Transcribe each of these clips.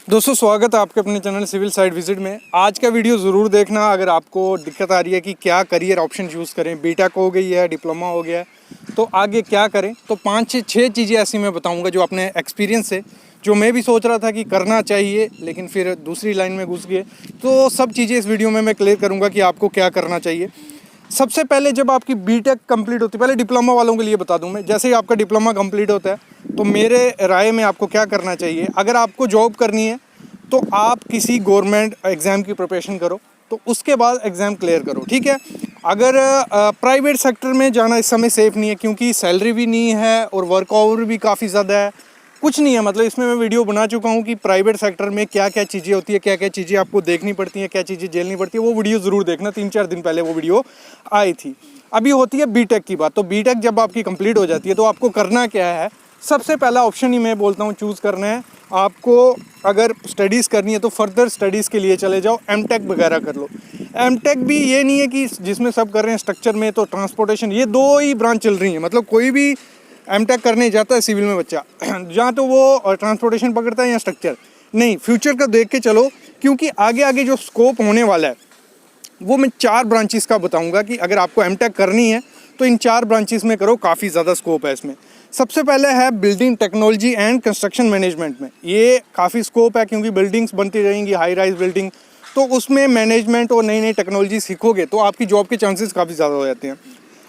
दोस्तों स्वागत है आपके अपने चैनल सिविल साइट विजिट में। आज का वीडियो ज़रूर देखना अगर आपको दिक्कत आ रही है कि क्या करियर ऑप्शन चूज़ करें। बीटेक हो गई है, डिप्लोमा हो गया है, तो आगे क्या करें। तो 5 से 6 चीज़ें ऐसी मैं बताऊंगा जो अपने एक्सपीरियंस से, जो मैं भी सोच रहा था कि करना चाहिए लेकिन फिर दूसरी लाइन में घुस गए। तो सब चीज़ें इस वीडियो में मैं क्लियर करूँगा कि आपको क्या करना चाहिए। सबसे पहले जब आपकी बीटेक कंप्लीट होती है, पहले डिप्लोमा वालों के लिए बता दूं मैं, जैसे ही आपका डिप्लोमा कंप्लीट होता है तो मेरे राय में आपको क्या करना चाहिए। अगर आपको जॉब करनी है तो आप किसी गवर्नमेंट एग्ज़ाम की प्रिपरेशन करो, तो उसके बाद एग्ज़ाम क्लियर करो, ठीक है। अगर प्राइवेट सेक्टर में जाना इस समय सेफ़ नहीं है, क्योंकि सैलरी भी नहीं है और वर्क आवर भी काफ़ी ज़्यादा है। कुछ नहीं है, मतलब इसमें मैं वीडियो बना चुका हूँ कि प्राइवेट सेक्टर में क्या क्या चीज़ें होती है, क्या क्या चीज़ें आपको देखनी पड़ती हैं, क्या चीज़ें झेलनी पड़ती है। वो वीडियो ज़रूर देखना, 3-4 दिन पहले वो वीडियो आई थी। अभी होती है बीटेक की बात। तो बीटेक जब आपकी कंप्लीट हो जाती है तो आपको करना क्या है। सबसे पहला ऑप्शन ही मैं बोलता हूँ चूज़ करना है आपको। अगर स्टडीज़ करनी है तो फर्दर स्टडीज़ के लिए चले जाओ, एमटेक वगैरह कर लो। एमटेक भी ये नहीं है कि जिसमें सब कर रहे हैं स्ट्रक्चर में, तो ट्रांसपोर्टेशन, ये 2 ही ब्रांच चल रही हैं। मतलब कोई भी एमटेक करने जाता है सिविल में बच्चा, जहाँ तो वो ट्रांसपोर्टेशन पकड़ता है या स्ट्रक्चर नहीं। फ्यूचर का देख के चलो, क्योंकि आगे आगे जो स्कोप होने वाला है वो मैं 4 ब्रांचेस का बताऊंगा कि अगर आपको एमटेक करनी है तो इन 4 ब्रांचेस में करो, काफ़ी ज़्यादा स्कोप है इसमें। सबसे पहले है building technology and construction management में। ये काफ़ी स्कोप है क्योंकि बिल्डिंग्स बनती रहेंगी, हाई राइज बिल्डिंग, तो उसमें मैनेजमेंट और नई नई टेक्नोलॉजी सीखोगे तो आपकी जॉब के चांसेस काफ़ी ज़्यादा हो जाते हैं।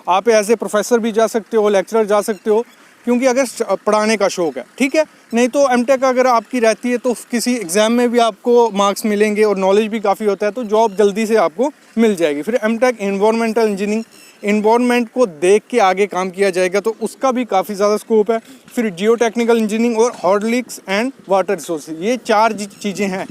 आप एज ए प्रोफेसर भी जा सकते हो, लेक्चरर जा सकते हो, क्योंकि अगर पढ़ाने का शौक़ है, ठीक है। नहीं तो एमटेक अगर आपकी रहती है तो किसी एग्ज़ाम में भी आपको मार्क्स मिलेंगे और नॉलेज भी काफ़ी होता है, तो जॉब जल्दी से आपको मिल जाएगी। फिर एमटेक इन्वायरमेंटल इंजीनियरिंग, इन्वायरमेंट को देख के आगे काम किया जाएगा तो उसका भी काफ़ी ज़्यादा स्कोप है। फिर जियो टेक्निकल इंजीनियरिंग और हाइड्रोलिक्स एंड वाटर रिसोर्सेज, ये 4 चीज़ें हैं,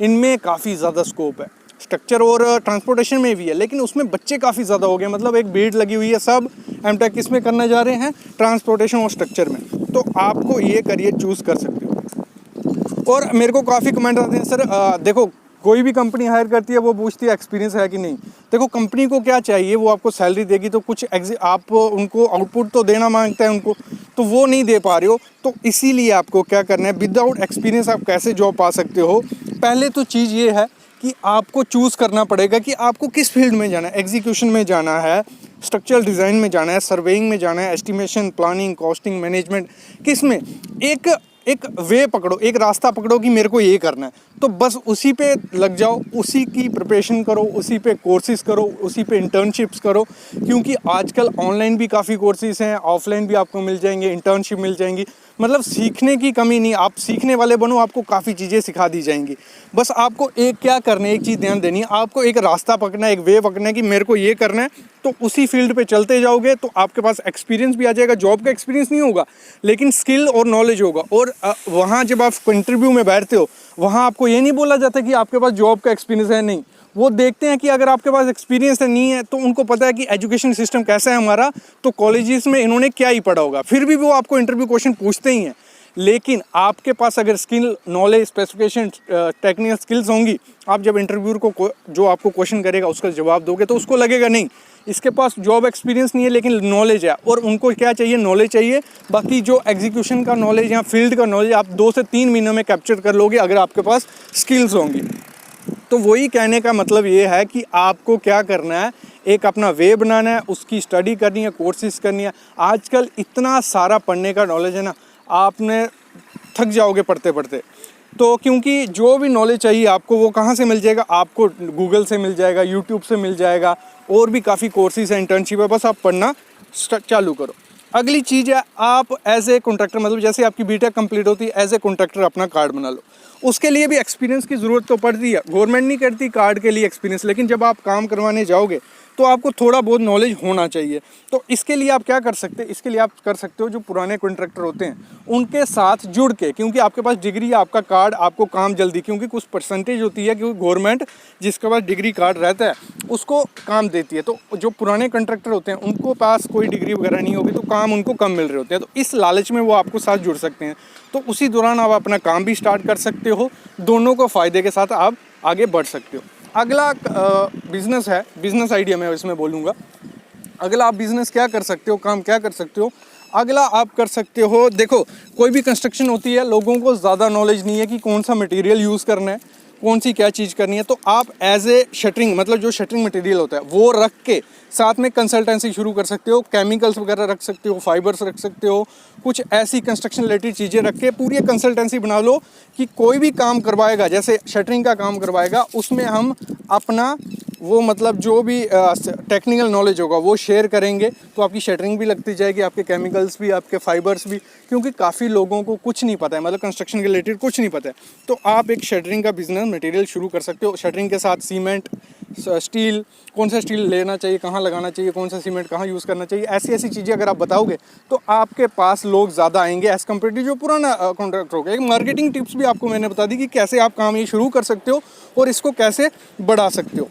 इनमें काफ़ी ज़्यादा स्कोप है। स्ट्रक्चर और ट्रांसपोर्टेशन में भी है, लेकिन उसमें बच्चे काफ़ी ज़्यादा हो गए, मतलब एक भीड़ लगी हुई है। सब एमटेक किस में करने जा रहे हैं, ट्रांसपोर्टेशन और स्ट्रक्चर में। तो आपको ये करियर चूज़ कर सकते हो। और मेरे को काफ़ी कमेंट आते हैं, सर देखो कोई भी कंपनी हायर करती है वो पूछती है एक्सपीरियंस है कि नहीं। देखो कंपनी को क्या चाहिए, वो आपको सैलरी देगी तो कुछ आप उनको आउटपुट तो देना मांगता है उनको, तो वो नहीं दे पा रहे हो। तो इसीलिए आपको क्या करना है, विदाउट एक्सपीरियंस आप कैसे जॉब पा सकते हो। पहले तो चीज़ ये है कि आपको चूज़ करना पड़ेगा कि आपको किस फील्ड में जाना है। एग्जीक्यूशन में जाना है, स्ट्रक्चरल डिज़ाइन में जाना है, सर्वेइंग में जाना है, एस्टिमेशन, प्लानिंग, कॉस्टिंग, मैनेजमेंट, किस में एक वे पकड़ो, एक रास्ता पकड़ो कि मेरे को ये करना है, तो बस उसी पे लग जाओ, उसी की प्रिपरेशन करो, उसी पे कोर्सेज करो, उसी पे इंटर्नशिप्स करो। क्योंकि आजकल ऑनलाइन भी काफ़ी कोर्सेज हैं, ऑफलाइन भी आपको मिल जाएंगे, इंटर्नशिप मिल जाएंगी। मतलब सीखने की कमी नहीं, आप सीखने वाले बनो, आपको काफ़ी चीज़ें सिखा दी जाएंगी। बस आपको एक क्या करना है, एक चीज़ ध्यान देनी है, आपको एक रास्ता पकड़ना है, एक वे पकड़ना है कि मेरे को ये करना है। तो उसी फील्ड पे चलते जाओगे तो आपके पास एक्सपीरियंस भी आ जाएगा। जॉब का एक्सपीरियंस नहीं होगा लेकिन स्किल और नॉलेज होगा। और वहाँ जब आप इंटरव्यू में बैठते हो, वहाँ आपको ये नहीं बोला जाता कि आपके पास जॉब का एक्सपीरियंस है, नहीं। वो देखते हैं कि अगर आपके पास एक्सपीरियंस नहीं है तो उनको पता है कि एजुकेशन सिस्टम कैसा है हमारा, तो कॉलेजेस में इन्होंने क्या ही पढ़ा होगा, फिर भी वो आपको इंटरव्यू क्वेश्चन पूछते ही हैं। लेकिन आपके पास अगर skill, knowledge, specification, technical skills होंगी, आप जब इंटरव्यूअर को जो आपको क्वेश्चन करेगा उसका जवाब दोगे तो उसको लगेगा नहीं इसके पास जॉब एक्सपीरियंस नहीं है लेकिन नॉलेज है। और उनको क्या चाहिए, नॉलेज चाहिए। बाकी जो एग्जीक्यूशन का नॉलेज या फील्ड का नॉलेज आप 2 से 3 महीनों में कैप्चर कर लोगे अगर आपके पास स्किल्स होंगी। तो वही कहने का मतलब ये है कि आपको क्या करना है, एक अपना वे बनाना है, उसकी स्टडी करनी है, कोर्सेज करनी है। आजकल इतना सारा पढ़ने का नॉलेज है ना, आपने थक जाओगे पढ़ते पढ़ते। तो क्योंकि जो भी नॉलेज चाहिए आपको वो कहाँ से मिल जाएगा, आपको गूगल से मिल जाएगा, यूट्यूब से मिल जाएगा, और भी काफ़ी कोर्सेज हैं, इंटर्नशिप है, बस आप पढ़ना चालू करो। अगली चीज़ है, आप एज ए कॉन्ट्रैक्टर, मतलब जैसे आपकी बीटेक कंप्लीट होती है, एज ए कॉन्ट्रैक्टर अपना कार्ड बना लो। उसके लिए भी एक्सपीरियंस की ज़रूरत तो पड़ती है, गवर्नमेंट नहीं करती कार्ड के लिए एक्सपीरियंस, लेकिन जब आप काम करवाने जाओगे तो आपको थोड़ा बहुत नॉलेज होना चाहिए। तो इसके लिए आप क्या कर सकते हैं, इसके लिए आप कर सकते हो जो पुराने कॉन्ट्रैक्टर होते हैं उनके साथ जुड़ के, क्योंकि आपके पास डिग्री है, आपका कार्ड, आपको काम जल्दी, क्योंकि कुछ परसेंटेज होती है क्योंकि गवर्नमेंट जिसके पास डिग्री कार्ड रहता है उसको काम देती है। तो जो पुराने कॉन्ट्रैक्टर होते हैं उनको पास कोई डिग्री वगैरह नहीं होगी तो काम उनको कम मिल रहे होते हैं, तो इस लालच में वो आपको साथ जुड़ सकते हैं। तो उसी दौरान आप अपना काम भी स्टार्ट कर सकते हो, दोनों को फ़ायदे के साथ आप आगे बढ़ सकते हो। अगला बिज़नेस है, बिज़नेस आइडिया मैं इसमें बोलूँगा। अगला आप बिज़नेस क्या कर सकते हो, काम क्या कर सकते हो, अगला आप कर सकते हो, देखो कोई भी कंस्ट्रक्शन होती है, लोगों को ज़्यादा नॉलेज नहीं है कि कौन सा मटेरियल यूज़ करना है, कौन सी क्या चीज़ करनी है। तो आप एज ए शटरिंग, मतलब जो शटरिंग मटेरियल होता है वो रख के साथ में कंसल्टेंसी शुरू कर सकते हो, केमिकल्स वगैरह रख सकते हो, फाइबर्स रख सकते हो, कुछ ऐसी कंस्ट्रक्शन रिलेटेड चीज़ें रख के पूरी कंसल्टेंसी बना लो कि कोई भी काम करवाएगा, जैसे शटरिंग का काम करवाएगा, उसमें हम अपना वो मतलब जो भी टेक्निकल नॉलेज होगा वो शेयर करेंगे, तो आपकी शटरिंग भी लगती जाएगी, आपके केमिकल्स भी, आपके फाइबर्स भी, क्योंकि काफ़ी लोगों को कुछ नहीं पता है, मतलब कंस्ट्रक्शन के रिलेटेड कुछ नहीं पता है। तो आप एक शटरिंग का बिजनेस मटेरियल शुरू कर सकते हो। शटरिंग के साथ सीमेंट, स्टील, कौन सा स्टील लेना चाहिए, कहाँ लगाना चाहिए, कौन सा सीमेंट कहाँ यूज़ करना चाहिए, ऐसी ऐसी चीज़ें अगर आप बताओगे तो आपके पास लोग ज़्यादा आएंगे एज़ कम्पेयर टू जो पुराना कॉन्ट्रैक्टर होगा। एक मार्केटिंग टिप्स भी आपको मैंने बता दी कि कैसे आप काम ये शुरू कर सकते हो और इसको कैसे बढ़ा सकते हो।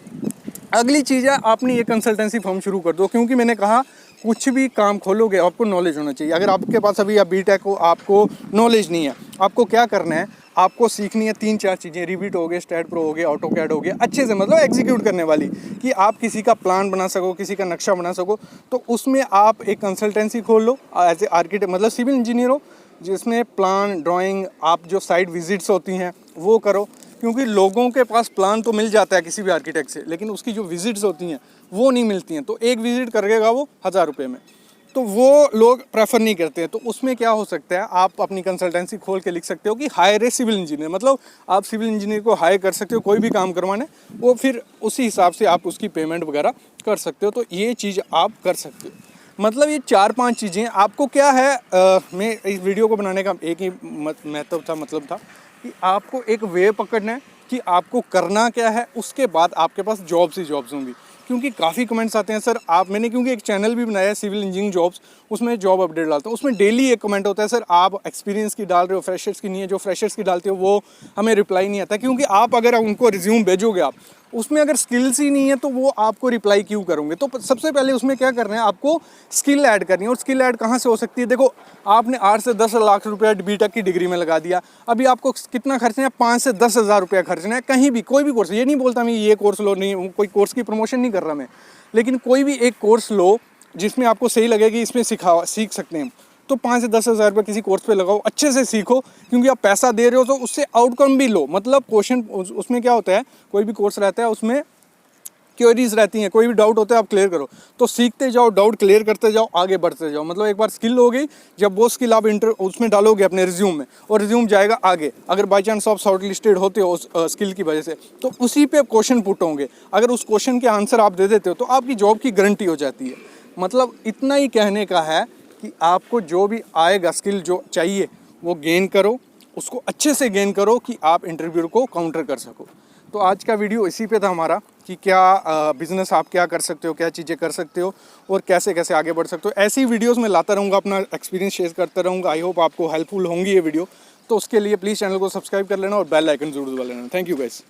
अगली चीज़ है, आपने ये कंसल्टेंसी फर्म शुरू कर दो, क्योंकि मैंने कहा कुछ भी काम खोलोगे आपको नॉलेज होना चाहिए। अगर आपके पास अभी आप बीटेक हो, आपको नॉलेज नहीं है, आपको क्या करना है, आपको सीखनी है 3-4 चीज़ें, रिविट हो गए, स्टैट प्रो हो गया, ऑटोकैड हो गया, अच्छे से मतलब एग्जीक्यूट करने वाली, कि आप किसी का प्लान बना सको, किसी का नक्शा बना सको। तो उसमें आप एक कंसल्टेंसी खोल लो एज ए आर्किटेक्ट, मतलब सिविल इंजीनियर हो, जिसमें प्लान, ड्राइंग, आप जो साइट विजिट्स होती हैं वो करो, क्योंकि लोगों के पास प्लान तो मिल जाता है किसी भी आर्किटेक्ट से, लेकिन उसकी जो विजिट्स होती हैं वो नहीं मिलती हैं। तो एक विजिट करेगा वो 1000 रुपये में, तो वो लोग प्रेफर नहीं करते हैं। तो उसमें क्या हो सकता है, आप अपनी कंसल्टेंसी खोल के लिख सकते हो कि हायर ए सिविल इंजीनियर, मतलब आप सिविल इंजीनियर को हायर कर सकते हो कोई भी काम करवाने, वो फिर उसी हिसाब से आप उसकी पेमेंट वगैरह कर सकते हो। तो ये चीज़ आप कर सकते हो। मतलब ये 4-5 चीज़ें आपको क्या है, मैं इस वीडियो को बनाने का एक ही महत्व था, मतलब था कि आपको एक वे पकड़ना है कि आपको करना क्या है, उसके बाद आपके पास जॉब्स ही जॉब्स होंगी। क्योंकि काफ़ी कमेंट्स आते हैं सर आप, मैंने क्योंकि एक चैनल भी बनाया है सिविल इंजीनियरिंग जॉब्स, उसमें जॉब अपडेट डालता हूँ, उसमें डेली एक कमेंट होता है सर आप एक्सपीरियंस की डाल रहे हो, फ्रेशर्स की नहीं है, जो फ्रेशर्स की डालते हो वो हमें रिप्लाई नहीं आता। क्योंकि आप अगर उनको रिज्यूम भेजोगे, आप उसमें अगर स्किल्स ही नहीं है तो वो आपको रिप्लाई क्यों करोगे। तो सबसे पहले उसमें क्या करना है, आपको स्किल ऐड करनी है। और स्किल ऐड कहाँ से हो सकती है, देखो आपने 8 से 10 लाख रुपया बीटेक की डिग्री में लगा दिया, अभी आपको कितना खर्चना है, 5 से 10 हज़ार रुपया खर्चना है कहीं भी, कोई भी कोर्स। ये नहीं बोलता मैं ये कोर्स लो, नहीं कोई कोर्स की प्रमोशन नहीं कर रहा मैं, लेकिन कोई भी एक कोर्स लो जिसमें आपको सही लगे कि इसमें सीख सकते हैं। तो 5 से 10 हज़ार रुपये किसी कोर्स पे लगाओ, अच्छे से सीखो, क्योंकि आप पैसा दे रहे हो तो उससे आउटकम भी लो। मतलब क्वेश्चन उसमें क्या होता है, कोई भी कोर्स रहता है उसमें क्वेरीज रहती हैं, कोई भी डाउट होता है आप क्लियर करो। तो सीखते जाओ, डाउट क्लियर करते जाओ, आगे बढ़ते जाओ। मतलब एक बार स्किल हो गई, जब वो स्किल आप उसमें डालोगे अपने रिज्यूम में, और रिज्यूम जाएगा आगे, अगर बाई चांस आप शॉर्ट लिस्टेड होते हो उस स्किल की वजह से, तो उसी पे क्वेश्चन पुट होंगे। अगर उस क्वेश्चन के आंसर आप दे देते हो तो आपकी जॉब की गारंटी हो जाती है। मतलब इतना ही कहने का है कि आपको जो भी आएगा स्किल जो चाहिए वो गेन करो, उसको अच्छे से गेन करो कि आप इंटरव्यू को काउंटर कर सको। तो आज का वीडियो इसी पे था हमारा कि क्या बिज़नेस आप क्या कर सकते हो, क्या चीज़ें कर सकते हो और कैसे कैसे आगे बढ़ सकते हो। ऐसी वीडियोस मैं लाता रहूँगा, अपना एक्सपीरियंस शेयर करता रहूँगा। आई होप आपको हेल्पफुल होंगी ये वीडियो। तो उसके लिए प्लीज़ चैनल को सब्सक्राइब कर लेना और बेल आइकन जरूर दबा लेना। Thank you guys.